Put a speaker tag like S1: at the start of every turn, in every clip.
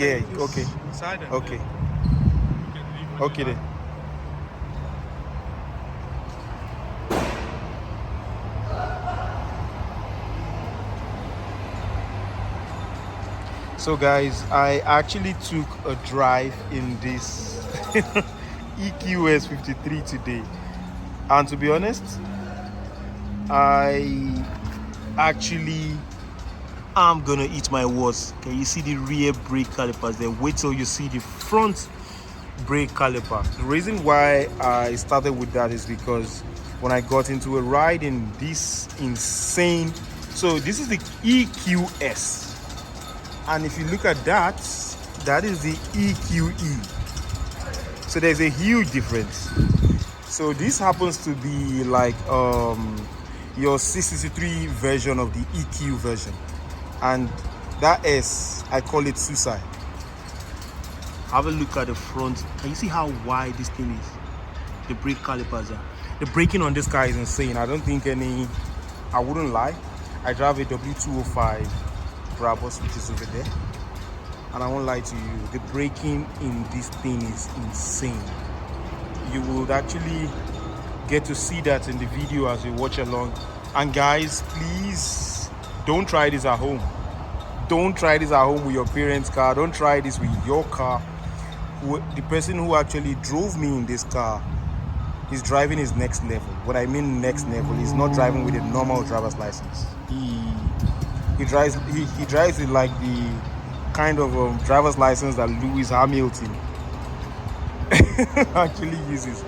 S1: Yeah, okay.
S2: Inside and
S1: Okay.
S2: then you can leave when
S1: Okay
S2: you're
S1: then.
S2: done.
S1: So guys, I actually took a drive in this EQS 53 today, and to be honest, I actually am gonna eat my words. Can you see the rear brake calipers there? Wait till you see the front brake caliper. The reason why I started with that is because when I got into a ride in this insane, so this is the EQS, and if you look at that, that is the EQE. So there's a huge difference. So this happens to be like your 663 version of the EQ version, and that is, I call it suicide. Have a look at the front. Can you see how wide this thing is? The brake calipers are. The braking on this car is insane. I don't think any, I wouldn't lie, I drive a W205 Brabus, which is over there, and I won't lie to you, the braking in this thing is insane. You would actually get to see that in the video as you watch along. And guys, please don't try this at home. Don't try this at home with your parents' car. Don't try this with your car. The person who actually drove me in this car is driving his next level. What I mean next level, he's not driving with a normal driver's license. He drives with like the kind of driver's license that Lewis Hamilton actually uses.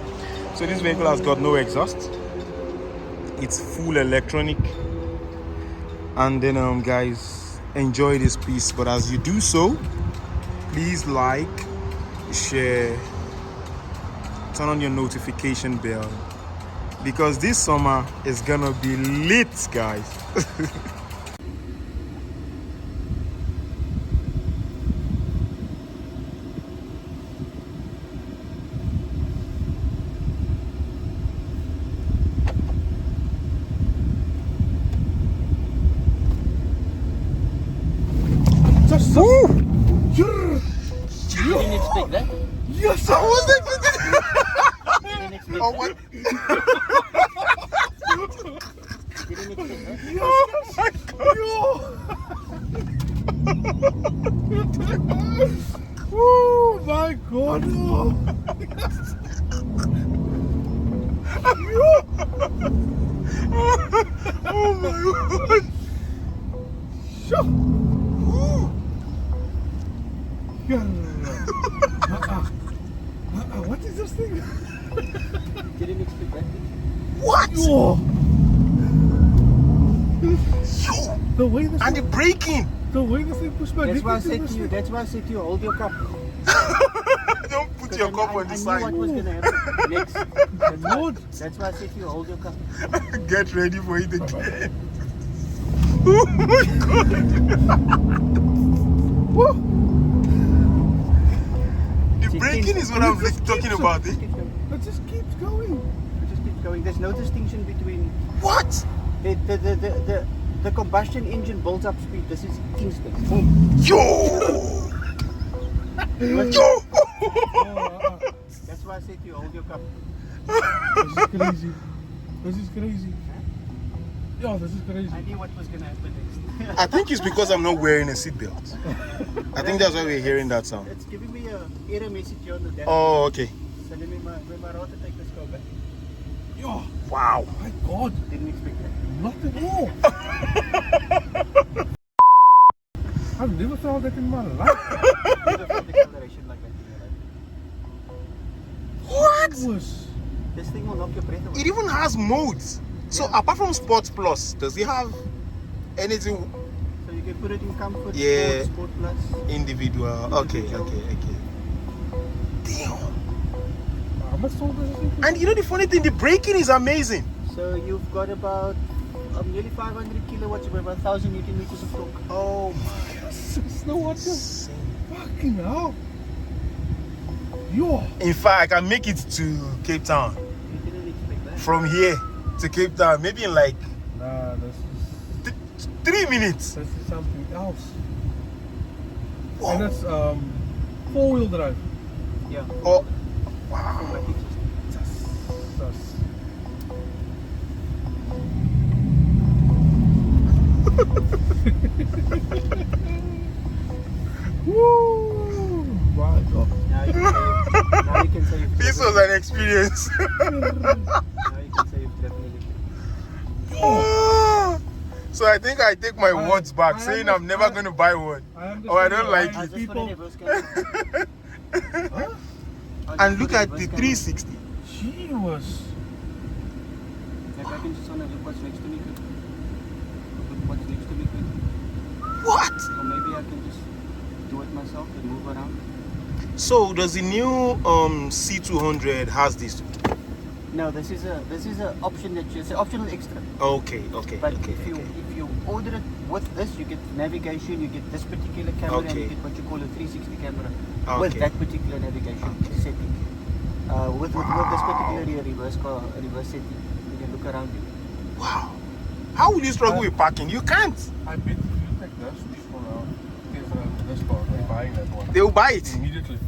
S1: So this vehicle has got no exhaust. It's full electronic. And then guys, enjoy this piece. But as you do so, please like, share, turn on your notification bell, because this summer is gonna be lit, guys. Woo!
S3: You didn't expect that?
S1: Yes, I was expecting.
S3: You didn't expect
S1: Oh,
S3: that?
S1: what?
S3: You didn't expect that?
S2: Oh my god!
S1: Oh my god!
S2: Sure. What is this thing?
S3: You didn't expect that?
S1: What?
S2: Yo. The way this
S1: And the braking.
S2: the way this thing pushed back.
S3: That's why I said to you, hold your cup.
S1: Don't put your cup on the
S3: I knew
S1: side.
S3: what was going to happen next. That's why I said to you, hold your cup.
S1: Get ready for it again. Oh my god. Woo. The braking is what I'm talking about.
S3: Just keep going.
S2: It just keeps going.
S3: It just keeps going. There's no distinction between
S1: What?
S3: the combustion engine builds up speed. This is instant. Boom.
S1: Yo! Yo!
S3: That's why I said to you, hold your cup.
S2: This is crazy. This is crazy. Yo, this is crazy.
S3: I knew what was going to happen next.
S1: I think it's because I'm not wearing a seatbelt. I think that's why we're hearing that sound.
S3: It's giving me a error message here on the dash.
S1: Oh, okay.
S3: So let me my router take this go back.
S2: Yo,
S1: Wow.
S2: my god.
S3: Didn't expect that.
S2: Not at all. I've never felt that in my life.
S3: Never felt acceleration like that in your life.
S1: What?
S2: Was
S3: This thing will knock your breath away.
S1: It even has modes. So apart from Sports Plus, does it have anything
S3: So you can put it in comfort,
S1: Yeah.
S3: sport plus.
S1: individual? Okay. Damn.
S2: how much sold does this thing?
S1: And you know the funny thing, the braking is amazing.
S3: So you've got about nearly 500 kilowatts with about 1,000 Newton meters of torque.
S1: Oh my.
S2: It's no wonder.
S1: Insane.
S2: Fucking hell. Yo.
S1: In fact, I can make it to Cape Town
S3: You didn't expect that.
S1: from here to Cape Town, maybe in like
S2: Nah, this is
S1: 3 minutes.
S2: something else. And that's 4-wheel drive.
S3: Yeah.
S1: Oh,
S3: Automatic system.
S2: Sus. Woo! My God.
S3: Now you can say you've
S1: this was an experience.
S3: now you can say you've driven electric.
S1: So I think I take my words back,
S2: I
S1: saying I'm never going to buy one. Oh, I don't like
S3: Is
S1: it.
S3: this one in reverse camera?
S2: Huh?
S1: And look at the 360.
S2: She was.
S3: Maybe I can just wanna look what's next to me quick. Look what's next to me quick.
S1: What?
S3: Or maybe I can just do it myself and move around.
S1: So does the new C200 has this?
S3: No, this is a option that it's an optional extra.
S1: Okay.
S3: But if you order it with this, you get navigation, you get this particular camera, and you
S1: Okay.
S3: get what you call a 360 camera
S1: Okay.
S3: with that particular navigation setting. With this particular reverse setting, you can look around you.
S1: Wow. How would you struggle with parking? You can't.
S2: I bet if you take this one out, this car, they're buying that one.
S1: They will buy it.
S2: Immediately.